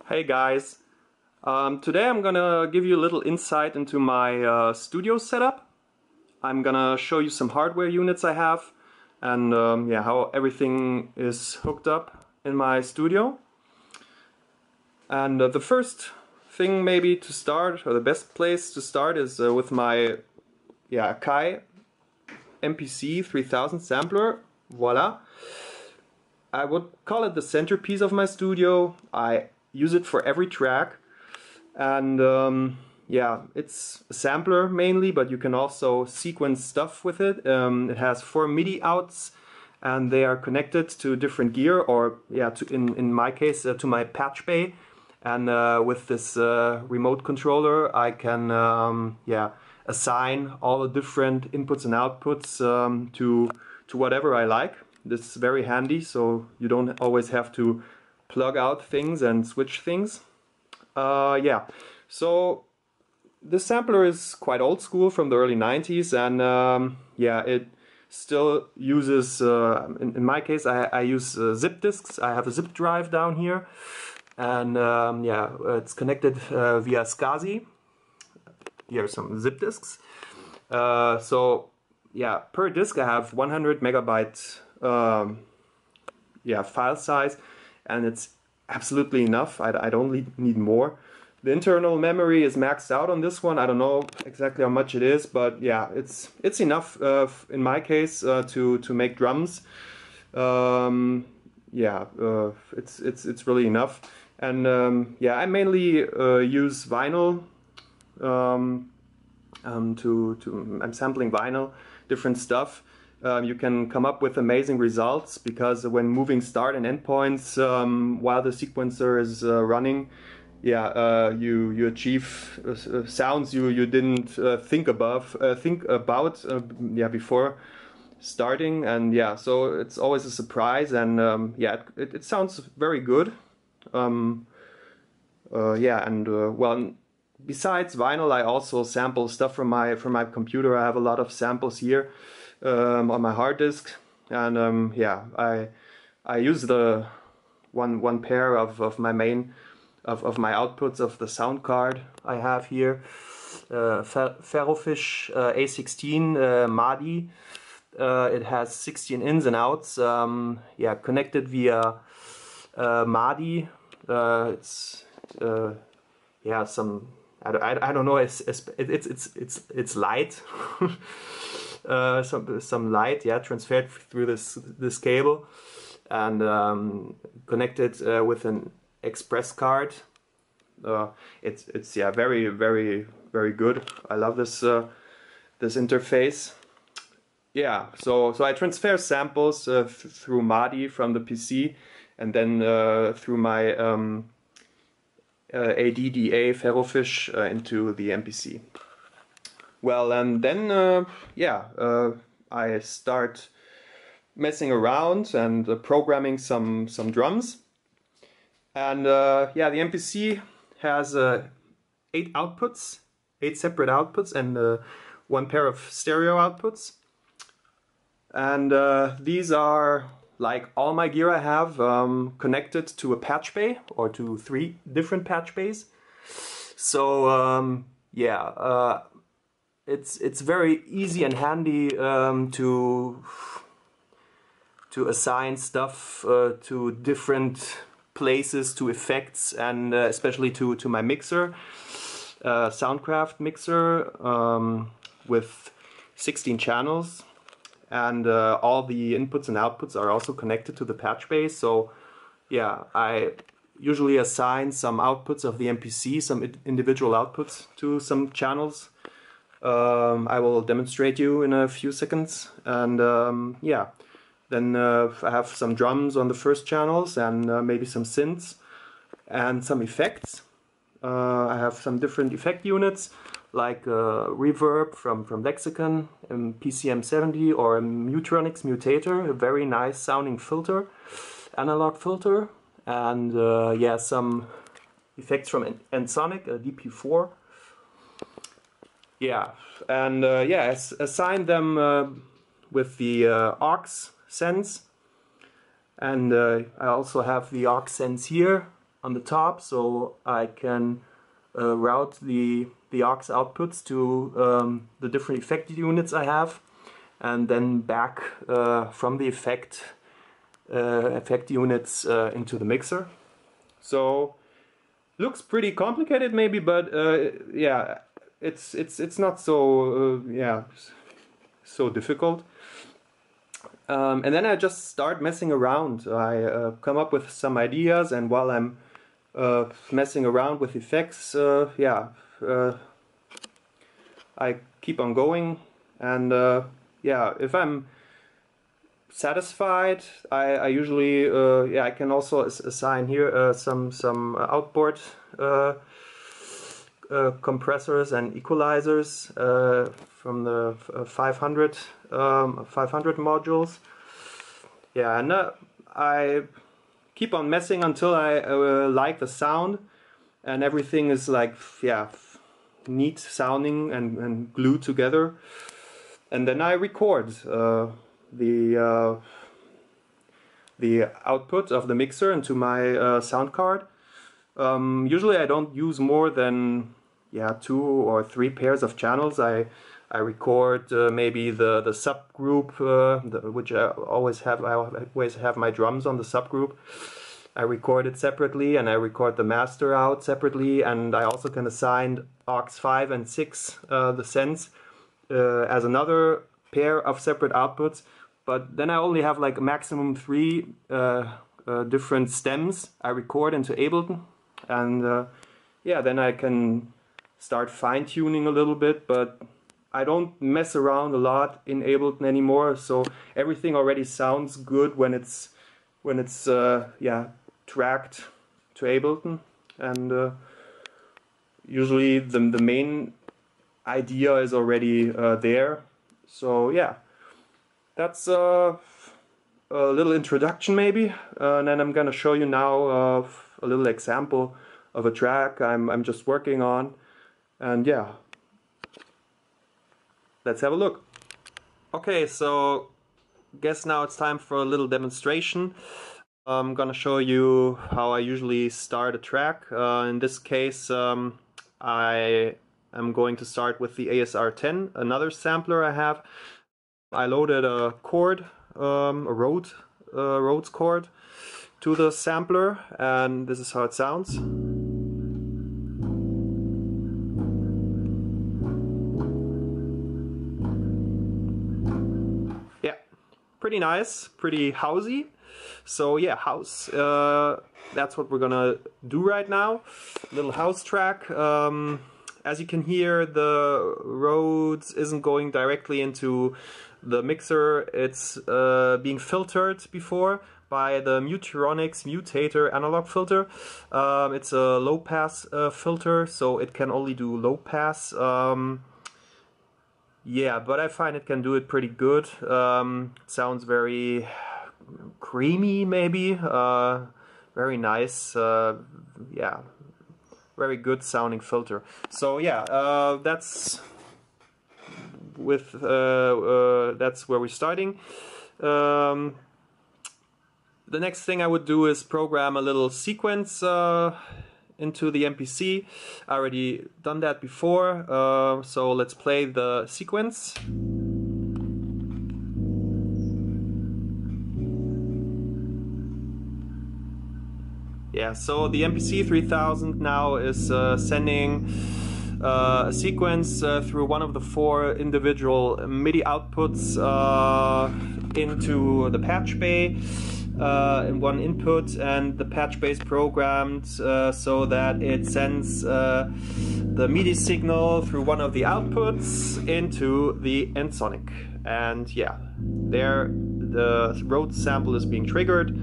Hey guys, today I'm gonna give you a little insight into my studio setup. I'm gonna show you some hardware units I have and yeah, how everything is hooked up in my studio. And the first thing maybe to start, or the best place to start, is with my Akai MPC 3000 sampler. Voila! I would call it the centerpiece of my studio. I use it for every track, and yeah, it's a sampler mainly, but you can also sequence stuff with it. It has 4 MIDI outs, and they are connected to different gear, or yeah, in my case to my patch bay. And with this remote controller, I can yeah, assign all the different inputs and outputs to whatever I like. This is very handy, so you don't always have to plug out things and switch things. Yeah, so this sampler is quite old school, from the early 90s, and yeah, it still uses, in my case, I use zip disks. I have a zip drive down here, and yeah, it's connected via SCSI. Here are some zip disks. So yeah, per disk I have 100 megabyte yeah, file size, and it's absolutely enough. I don't need more. The internal memory is maxed out on this one. I don't know exactly how much it is, but yeah, it's enough in my case to make drums. Yeah, it's really enough. And yeah, I mainly use vinyl. I'm sampling vinyl, different stuff. You can come up with amazing results, because when moving start and end points while the sequencer is running, yeah, you achieve sounds you didn't think about yeah, before starting. And yeah, so it's always a surprise, and yeah, it sounds very good. Yeah, and well, besides vinyl, I also sample stuff from my computer. I have a lot of samples here on my hard disk, and yeah, I use the one pair of my main of my outputs of the sound card I have here, Ferrofish A16 MADI. It has 16 ins and outs. Yeah, connected via MADI. It's yeah, some I don't know. It's light. Some light, yeah, transferred through this cable, and connected with an express card. It's yeah, very good. I love this this interface. Yeah, so I transfer samples through MADI from the PC, and then through my ADDA Ferrofish into the MPC. Well, and then yeah, I start messing around and programming some drums. And yeah, the MPC has 8 outputs, 8 separate outputs, and 1 pair of stereo outputs. And these are, like all my gear I have, connected to a patch bay, or to 3 different patch bays. So yeah, it's very easy and handy to assign stuff to different places, to effects, and especially to my mixer, Soundcraft mixer, with 16 channels. And all the inputs and outputs are also connected to the patch bay. So yeah, I usually assign some outputs of the MPC, some individual outputs to some channels. I will demonstrate you in a few seconds. And yeah, then I have some drums on the first channels, and maybe some synths and some effects. I have some different effect units, like reverb from Lexicon, PCM70, or a Mutronix Mutator, a very nice sounding filter, analog filter, and yeah, some effects from Ensoniq, a DP4. Yeah, and yeah, assign them with the aux sense, and I also have the aux sense here on the top, so I can route the aux outputs to the different effect units I have, and then back from the effect units into the mixer. So looks pretty complicated maybe, but yeah, it's not so yeah, so difficult. And then I just start messing around. I come up with some ideas, and while I'm messing around with effects, yeah, I keep on going, and yeah, if I'm satisfied, I usually yeah, I can also assign here some outboard compressors and equalizers from the 500 modules. Yeah, and I keep on messing until I like the sound, and everything is like, yeah, neat sounding and glued together, and then I record the output of the mixer into my sound card. Usually I don't use more than, yeah, 2 or 3 pairs of channels. I record maybe the subgroup, which I always have my drums on the subgroup. I record it separately, and I record the master out separately, and I also can assign aux 5 and 6 the sends as another pair of separate outputs. But then I only have like a maximum 3 different stems I record into Ableton, and yeah, then I can start fine-tuning a little bit, but I don't mess around a lot in Ableton anymore, so everything already sounds good when it's yeah, tracked to Ableton, and usually the main idea is already there. So yeah, that's a little introduction maybe, and then I'm gonna show you now a little example of a track I'm just working on, and yeah, let's have a look. Okay, so guess now it's time for a little demonstration. I'm gonna show you how I usually start a track. In this case, I am going to start with the ASR10, another sampler I have. I loaded a chord, a Rhodes chord, to the sampler, and this is how it sounds. Yeah, pretty nice, pretty housey. So yeah, house, that's what we're gonna do right now. Little house track. As you can hear, the Rhodes isn't going directly into the mixer. It's being filtered before by the Mutronix Mutator analog filter. It's a low pass filter, so it can only do low pass. Yeah, but I find it can do it pretty good. It sounds very creamy maybe, very nice, yeah, very good sounding filter. So yeah, that's where we're starting. The next thing I would do is program a little sequence into the MPC. I already done that before, so let's play the sequence. Yeah, so the MPC 3000 now is sending a sequence through one of the 4 individual MIDI outputs into the patch bay in one input, and the patch bay is programmed so that it sends the MIDI signal through one of the outputs into the Ensoniq. And yeah, there the Rhodes sample is being triggered,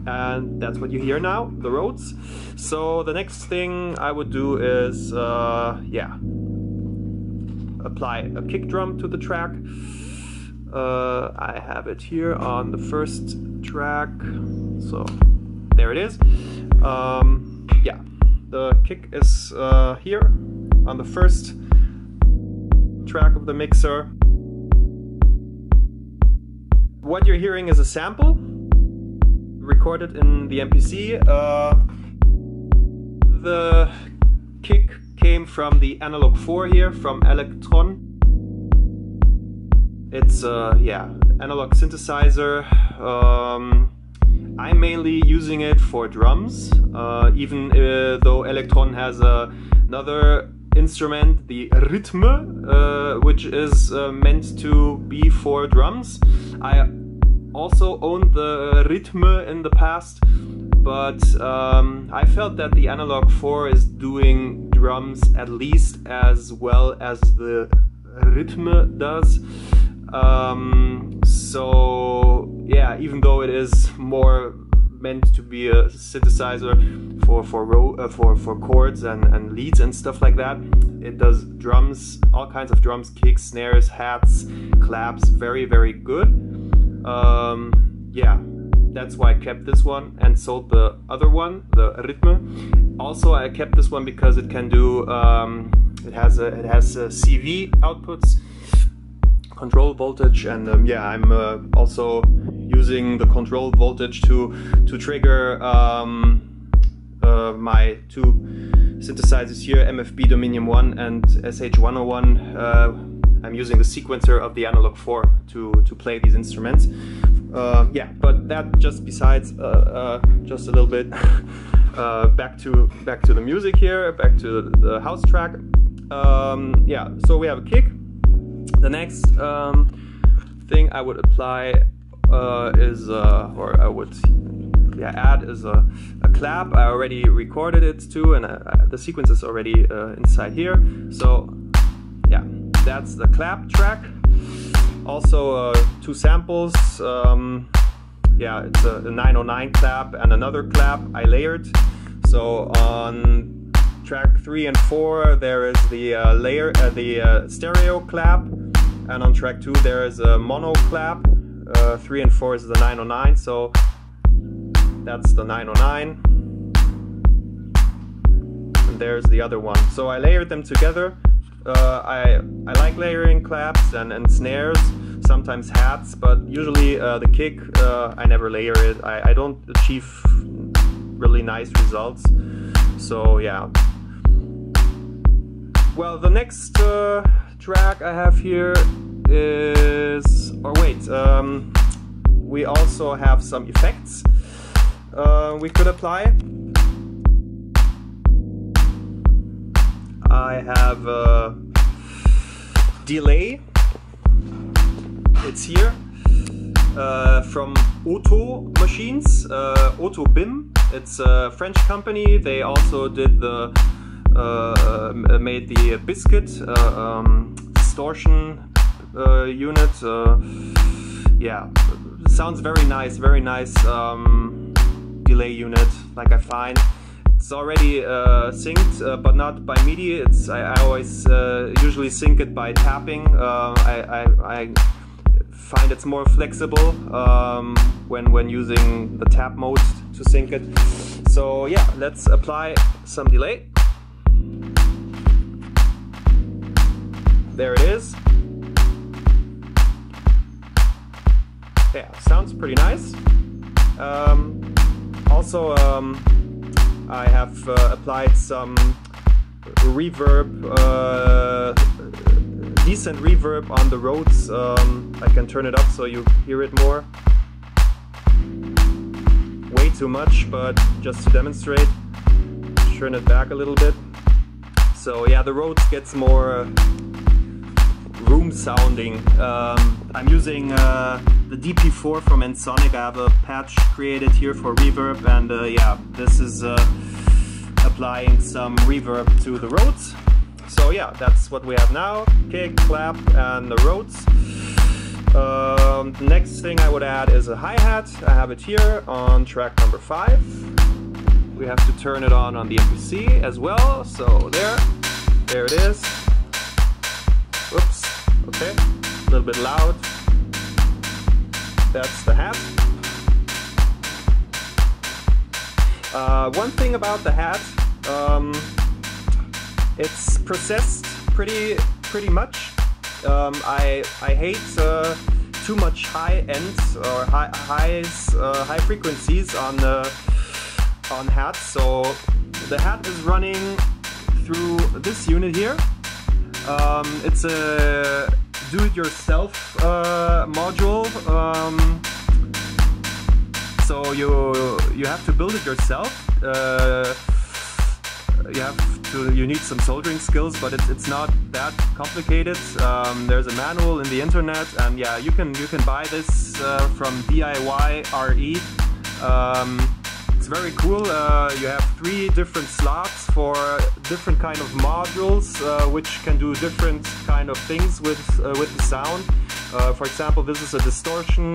and that's what you hear now, the Rhodes. So the next thing I would do is yeah, apply a kick drum to the track. I have it here on the first track, so there it is. Yeah, the kick is here on the first track of the mixer. What you're hearing is a sample recorded in the MPC. the kick came from the Analog 4 here from Elektron. It's yeah, analog synthesizer. I'm mainly using it for drums, even though Elektron has another instrument, the Rhythme, which is meant to be for drums. I also owned the Rhythme in the past, but I felt that the Analog 4 is doing drums at least as well as the Rhythme does. So yeah, even though it is more meant to be a synthesizer for chords and leads and stuff like that, it does drums, all kinds of drums, kicks, snares, hats, claps, very, very good. Yeah, that's why I kept this one and sold the other one, the Rhythme. Also, I kept this one because it can do, it has CV outputs, control voltage, and yeah, I'm also using the control voltage to trigger my two synthesizers here, MFB Dominium 1 and SH101. I'm using the sequencer of the Analog 4 to play these instruments. Yeah, but that just besides, just a little bit back to the music here, back to the house track. Yeah, so we have a kick. The next thing I would apply is, or I would add, is a clap. I already recorded it too, and the sequence is already inside here. So yeah, that's the clap track. Also two samples. Yeah, it's a 909 clap and another clap I layered. So on track 3 and 4 there is the stereo clap, and on track 2 there is a mono clap. 3 and 4 is the 909, so that's the 909. And there's the other one. So I layered them together. I like layering claps and snares, sometimes hats, but usually the kick, I never layer it. I don't achieve really nice results. So yeah. Well, the next track I have here is, or wait, we also have some effects we could apply. I have a delay, it's here, from Auto Machines, Auto BIM. It's a French company. They also did the made the Biscuit distortion unit. Yeah, sounds very nice delay unit, like I find. It's already synced, but not by MIDI. I always usually sync it by tapping. I find it's more flexible when using the tap mode to sync it. So yeah, let's apply some delay. There it is. Yeah, sounds pretty nice. Also, I have applied some reverb, decent reverb on the Rhodes. I can turn it up so you hear it more. Way too much, but just to demonstrate, turn it back a little bit. So yeah, the Rhodes gets more room sounding. I'm using the DP4 from Ensoniq. I have a patch created here for reverb, and yeah, this is applying some reverb to the Rhodes. So yeah, that's what we have now: kick, clap, and the Rhodes. The next thing I would add is a hi-hat. I have it here on track number 5. We have to turn it on the MPC as well. So there it is. Oops. Okay, a little bit loud. That's the hat. One thing about the hat, it's processed pretty much. I hate too much high ends or high frequencies on hats. So the hat is running through this unit here. It's a do-it-yourself module. So you have to build it yourself. You need some soldering skills, but it's not that complicated. There's a manual in the internet, and yeah, you can buy this from DIY-RE. It's very cool. You have 3 different slots for different kind of modules, which can do different kind of things with the sound. For example, this is a distortion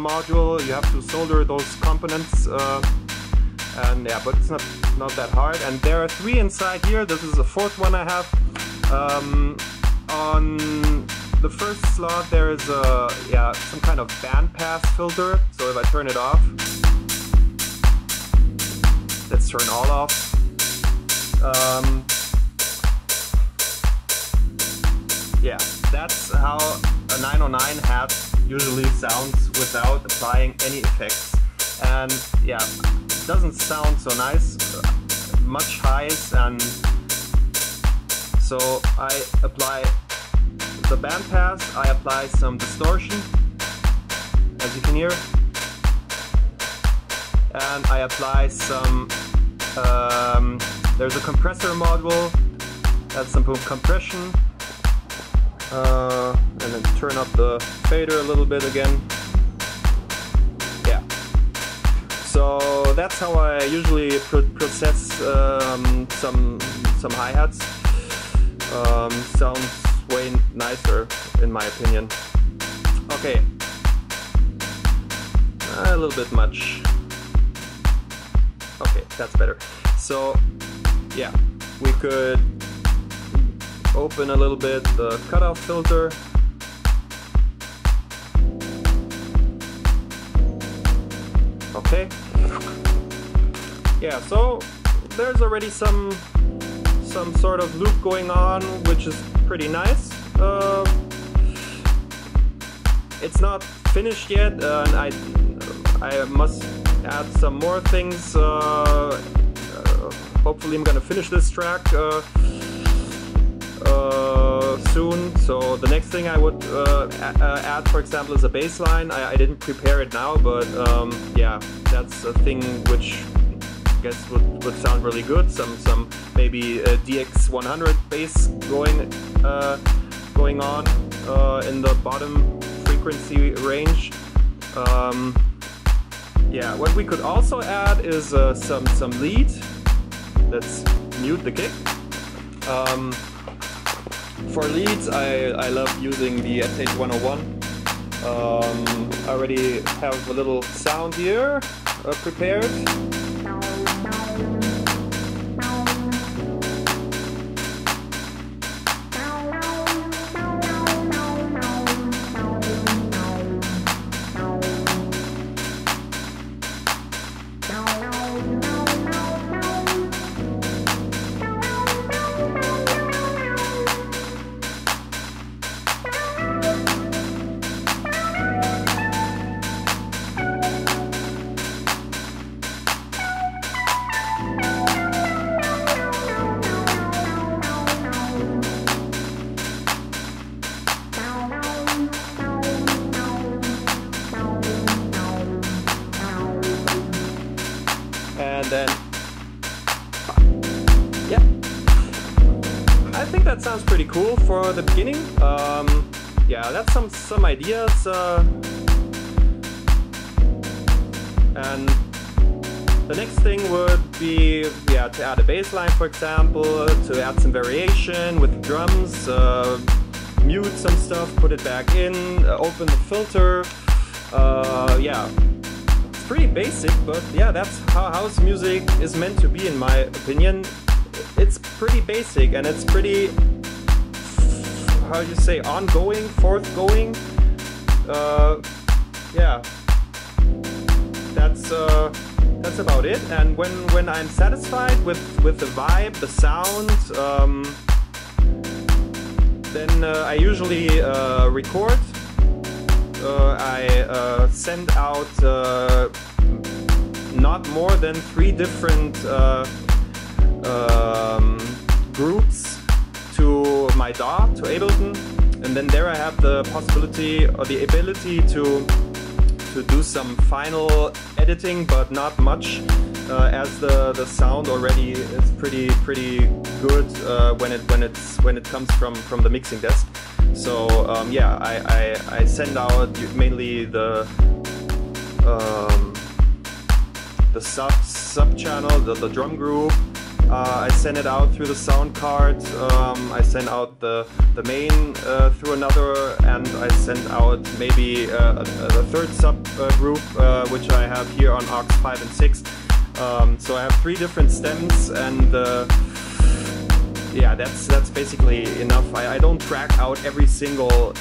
module. You have to solder those components. And yeah, but it's not that hard. And there are 3 inside here. This is the 4th one I have. On the first slot there is some kind of bandpass filter. So if I turn it off, let's turn all off. Yeah, that's how a 909 hat usually sounds without applying any effects. And yeah, doesn't sound so nice, much highs, and so I apply the bandpass, I apply some distortion, as you can hear, and I apply some, there's a compressor module, add some compression, and then turn up the fader a little bit again. So that's how I usually process some hi-hats. Sounds way nicer in my opinion. Okay, a little bit much. Okay, that's better. So yeah, we could open a little bit the cutoff filter. Okay. Yeah, so there's already some sort of loop going on, which is pretty nice. It's not finished yet, and I must add some more things. Hopefully I'm gonna finish this track soon. So the next thing I would add, for example, is a bass line. I didn't prepare it now, but yeah, that's a thing which I guess would sound really good. Some maybe DX100 bass going on in the bottom frequency range. Yeah, what we could also add is some lead. Let's mute the kick. For leads, I love using the SH101. I already have a little sound here prepared. And then, yeah, I think that sounds pretty cool for the beginning. Yeah, that's some ideas, and the next thing would be, yeah, to add a bass line, for example, to add some variation with drums, mute some stuff, put it back in, open the filter. Yeah. Pretty basic, but yeah, that's how house music is meant to be, in my opinion. It's pretty basic, and it's pretty, how do you say, ongoing, forthgoing. Yeah, that's about it. And when I'm satisfied with the vibe, the sound, then I usually record. I send out not more than 3 different DAW to Ableton, and then there I have the possibility or the ability to do some final editing, but not much, as the sound already is pretty good when it comes from the mixing desk. So yeah, I send out mainly the sub channel, the drum group. I send it out through the sound card. I send out the main through another, and I send out maybe a third sub group, which I have here on aux 5 and 6. So I have 3 different stems, and yeah, that's basically enough. I don't track out every single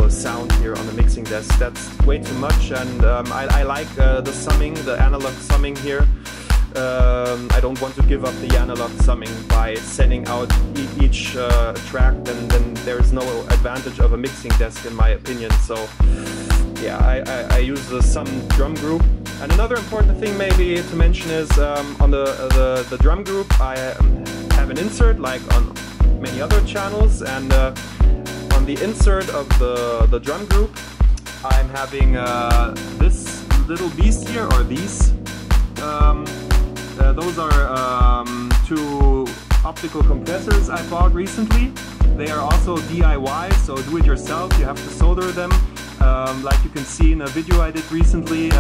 sound here on the mixing desk. That's way too much, and I like the summing, the analog summing here. I don't want to give up the analog summing by sending out each track. Then there is no advantage of a mixing desk, in my opinion. So yeah, I use the sum drum group. And another important thing maybe to mention is on the drum group, I have an insert like on many other channels, and on the insert of the drum group, I'm having this little beast here, or these. Those are 2 optical compressors I bought recently. They are also DIY, so do it yourself. You have to solder them, like you can see in a video I did recently.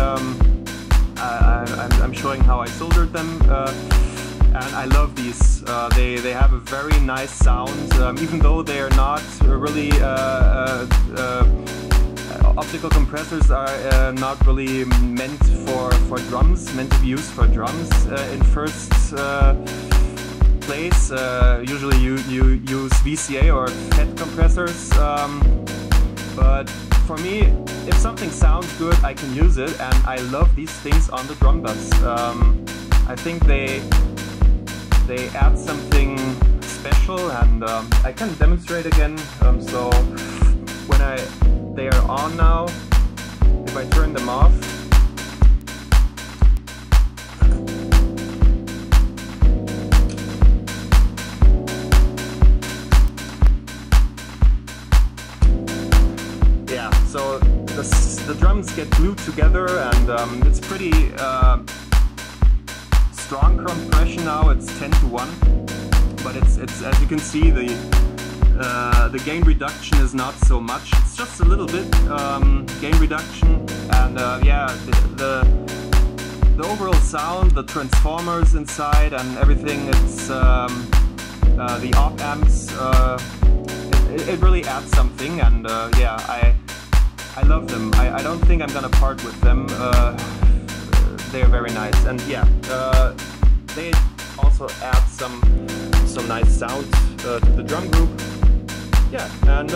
I'm showing how I soldered them, and I love these. They have a very nice sound, even though they are not really optical compressors are not really meant for drums, meant to be used for drums in first place. Usually you use VCA or FET compressors, but for me, if something sounds good, I can use it, and I love these things on the drum bus. I think they add something special, and I can demonstrate again. So when they are on now, if I turn them off, yeah, so the drums get glued together, and it's pretty strong compression now. It's 10:1, but it's as you can see, the gain reduction is not so much. It's just a little bit gain reduction, and yeah, the overall sound, the transformers inside and everything, it's the op amps, it really adds something, and yeah, I love them. I don't think I'm gonna part with them. They are very nice, and yeah, they also add some nice sound to the drum group. Yeah, and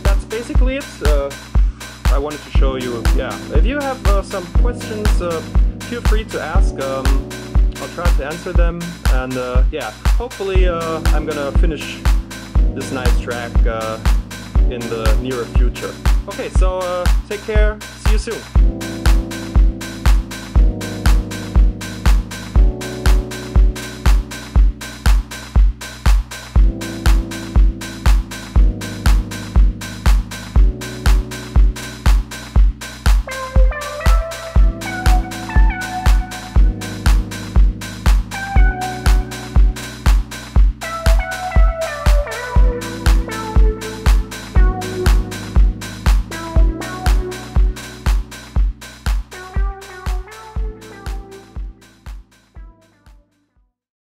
that's basically it. I wanted to show you, yeah. If you have some questions, feel free to ask. I'll try to answer them, and yeah, hopefully I'm gonna finish this nice track in the nearer future. Okay, so take care, see you soon.